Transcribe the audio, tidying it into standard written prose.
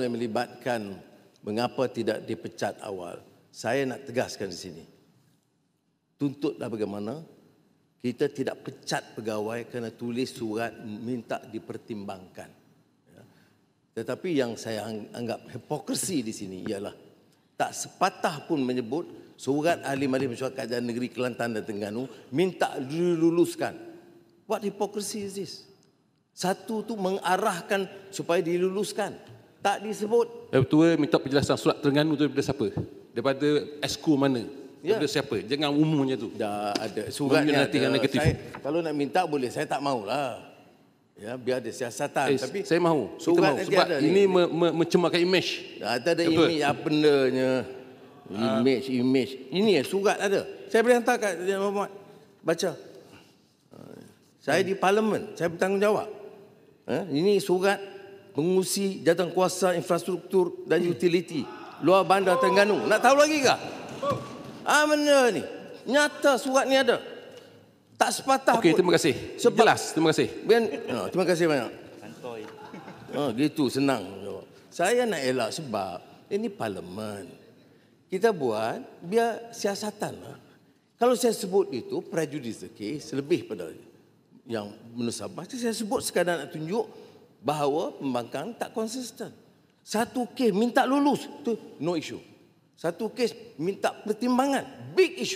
yang melibatkan mengapa tidak dipecat awal. Saya nak tegaskan di sini. Tuntutlah bagaimana kita tidak pecat pegawai kerana tulis surat minta dipertimbangkan. Tetapi yang saya anggap hipokrisi di sini ialah tak sepatah pun menyebut surat Ahli Majlis Mesyuarat Kerajaan Negeri Kelantan dan Terengganu minta diluluskan. What hypocrisy is this? Satu tu mengarahkan supaya diluluskan. Tak disebut. Ketua minta penjelasan surat Terengganu tu daripada siapa? Daripada esko mana? Daripada siapa? Jangan umumnya tu. Dah ada suratnya. Nanti yang negatif. Kalau nak minta boleh, saya tak maulah. Ya, biar ada siasatan. Tapi saya mahu. Surat nanti sebab ada ini mencemarkan image. Ada image apa bendanya? Image. Ini surat ada. Saya boleh hantar kat Yang Berhormat. Baca. Saya di Parlimen, saya bertanggungjawab. Ini surat pengurusi jawatankuasa infrastruktur dan utility luar bandar Terengganu. Nak tahu lagi kah? Mana ni? Nyata surat ni ada. Tak sepatah pun. Okey, terima kasih. Jelas, terima kasih. Terima kasih banyak. Gitu senang. Saya nak elak sebab ini Parlimen. Kita buat biar siasatan lah. Kalau saya sebut itu prejudice the case lebih pada yang menusabah, saya sebut sekadar nak tunjuk bahawa pembangkang tak konsisten. Satu kes minta lulus, tu no issue. Satu kes minta pertimbangan, big issue.